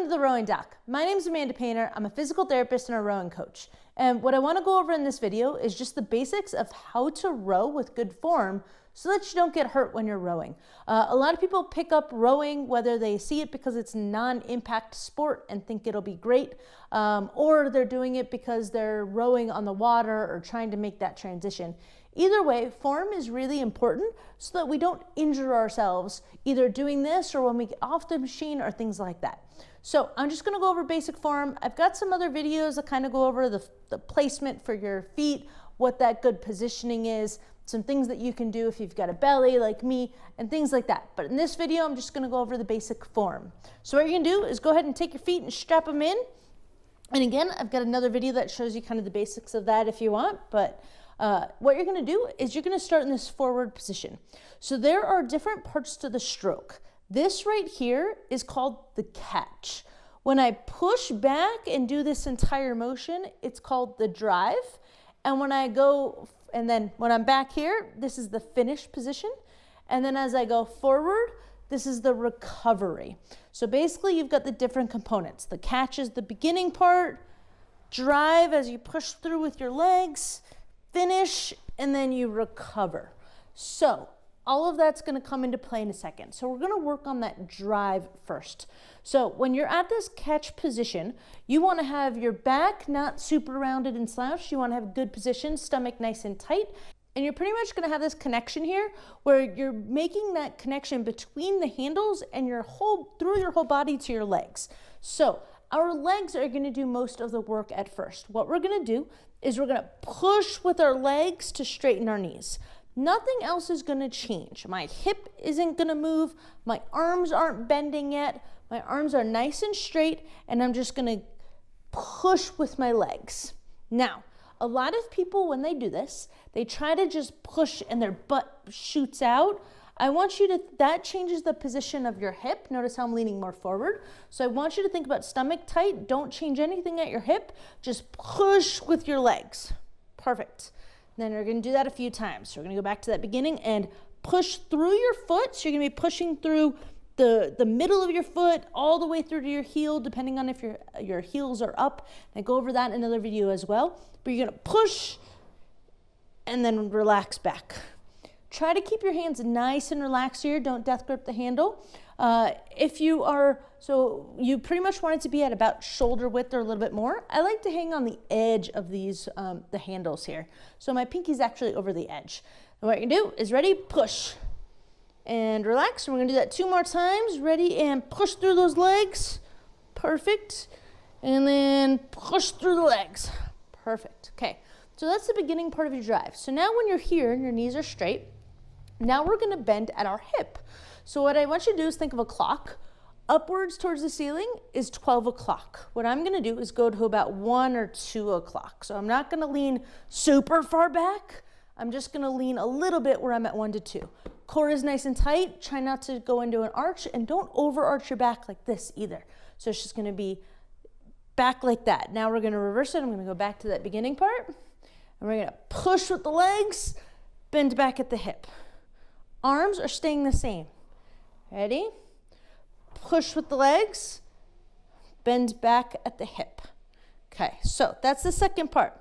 Welcome to the Rowing Doc. My name is Amanda Painter. I'm a physical therapist and a rowing coach. And what I want to go over in this video is just the basics of how to row with good form so that you don't get hurt when you're rowing. A lot of people pick up rowing whether they see it because it's a non-impact sport and think it'll be great, or they're doing it because they're rowing on the water or trying to make that transition. Either way, form is really important so that we don't injure ourselves either doing this or when we get off the machine or things like that. So I'm just gonna go over basic form. I've got some other videos that kind of go over the placement for your feet, what that good positioning is, some things that you can do if you've got a belly like me, and things like that. But in this video, I'm just gonna go over the basic form. So what you're gonna do is go ahead and take your feet and strap them in. And again, I've got another video that shows you kind of the basics of that if you want, but what you're gonna do is you're gonna start in this forward position. So there are different parts to the stroke. This right here is called the catch. When I push back and do this entire motion, it's called the drive. And when I go, and then when I'm back here, this is the finish position. And then as I go forward, this is the recovery. So basically you've got the different components. The catch is the beginning part, drive as you push through with your legs, finish, and then you recover. So all of that's gonna come into play in a second. So we're gonna work on that drive first. So when you're at this catch position, you wanna have your back not super rounded and slouched. You wanna have good position, stomach nice and tight. And you're pretty much gonna have this connection here where you're making that connection between the handles and through your whole body to your legs. So our legs are gonna do most of the work at first. What we're gonna do is we're gonna push with our legs to straighten our knees. Nothing else is gonna change. My hip isn't gonna move. My arms aren't bending yet. My arms are nice and straight, and I'm just gonna push with my legs. Now, a lot of people, when they do this, they try to just push and their butt shoots out. I want you to, that changes the position of your hip. Notice how I'm leaning more forward. So I want you to think about stomach tight. Don't change anything at your hip. Just push with your legs. Perfect. Then we're gonna do that a few times. So we're gonna go back to that beginning and push through your foot. So you're gonna be pushing through the middle of your foot all the way through to your heel, depending on if your heels are up. And I go over that in another video as well. But you're gonna push and then relax back. Try to keep your hands nice and relaxed here. Don't death grip the handle. If you are, so you pretty much want it to be at about shoulder width or a little bit more. I like to hang on the edge of these, the handles here. So my pinky's actually over the edge. And what you can do is ready, push, and relax. And we're gonna do that 2 more times. Ready, and push through those legs. Perfect. And then push through the legs. Perfect. Okay, so that's the beginning part of your drive. So now when you're here and your knees are straight, now we're gonna bend at our hip. So what I want you to do is think of a clock. Upwards towards the ceiling is 12 o'clock. What I'm gonna do is go to about 1 or 2 o'clock. So I'm not gonna lean super far back. I'm just gonna lean a little bit where I'm at 1 to 2. Core is nice and tight. Try not to go into an arch, and don't over arch your back like this either. So it's just gonna be back like that. Now we're gonna reverse it. I'm gonna go back to that beginning part, and we're gonna push with the legs, bend back at the hip. Arms are staying the same. Ready? Push with the legs, bend back at the hip. Okay, so that's the second part.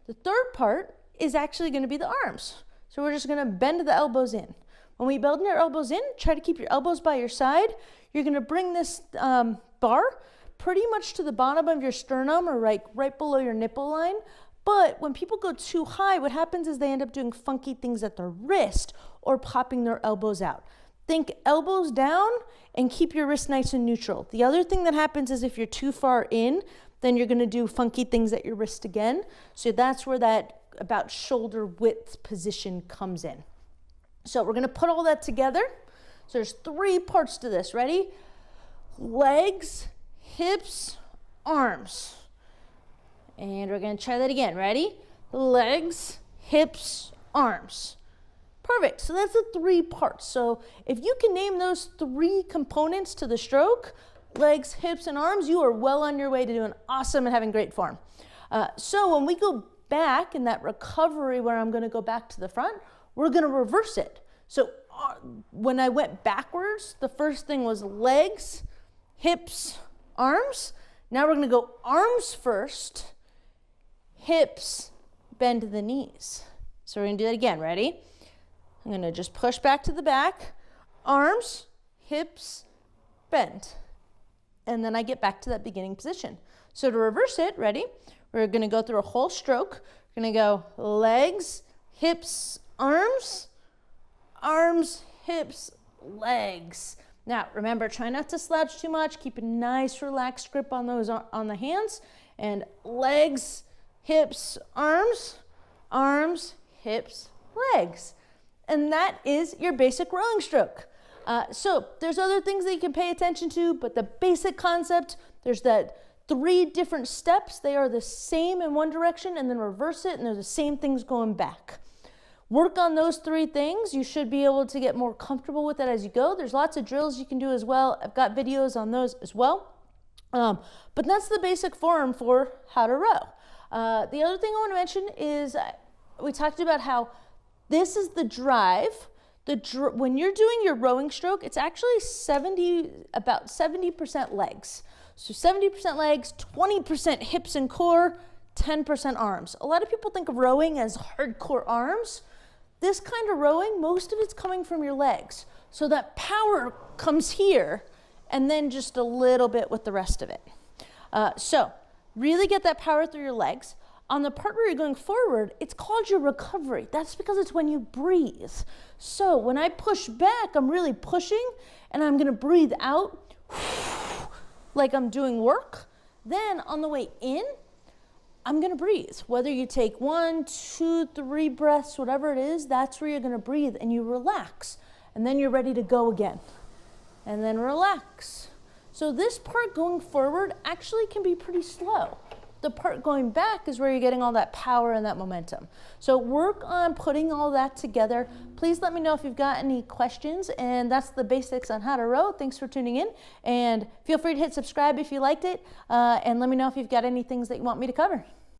The third part is actually gonna be the arms. So we're just gonna bend the elbows in. When we bend your elbows in, try to keep your elbows by your side. You're gonna bring this bar pretty much to the bottom of your sternum or right below your nipple line. But when people go too high, what happens is they end up doing funky things at their wrist or popping their elbows out. Think elbows down and keep your wrist nice and neutral. The other thing that happens is if you're too far in, then you're gonna do funky things at your wrist again. So that's where that about shoulder width position comes in. So we're gonna put all that together. So there's 3 parts to this, ready? Legs, hips, arms. And we're gonna try that again, ready? Legs, hips, arms. Perfect, so that's the 3 parts. So if you can name those 3 components to the stroke, legs, hips, and arms, you are well on your way to doing awesome and having great form. So when we go back in that recovery where I'm gonna go back to the front, we're gonna reverse it. So when I went backwards, the first thing was legs, hips, arms. Now we're gonna go arms first, hips, bend to the knees. So we're gonna do that again, ready? I'm gonna just push back to the back, arms, hips, bend. And then I get back to that beginning position. So to reverse it, ready? We're gonna go through a whole stroke. We're gonna go legs, hips, arms, arms, hips, legs. Now, remember, try not to slouch too much. Keep a nice relaxed grip on those, on the hands. And legs, hips, arms, arms, hips, legs. And that is your basic rowing stroke. So there's other things that you can pay attention to, but the basic concept, there's that 3 different steps. They are the same in one direction, and then reverse it, and they're the same things going back. Work on those 3 things. You should be able to get more comfortable with it as you go. There's lots of drills you can do as well. I've got videos on those as well. But that's the basic form for how to row. The other thing I want to mention is we talked about how this is the drive. When you're doing your rowing stroke, it's actually about 70% legs. So 70% legs, 20% hips and core, 10% arms. A lot of people think of rowing as hardcore arms. This kind of rowing, most of it's coming from your legs. So that power comes here and then just a little bit with the rest of it. So really get that power through your legs. On the part where you're going forward, it's called your recovery. That's because it's when you breathe. So when I push back, I'm really pushing, and I'm gonna breathe out like I'm doing work. Then on the way in, I'm gonna breathe. Whether you take 1, 2, 3 breaths, whatever it is, that's where you're gonna breathe, and you relax. And then you're ready to go again. And then relax. So this part going forward actually can be pretty slow. The part going back is where you're getting all that power and that momentum. So work on putting all that together. Please let me know if you've got any questions, and that's the basics on how to row. Thanks for tuning in, and feel free to hit subscribe if you liked it, and let me know if you've got any things that you want me to cover.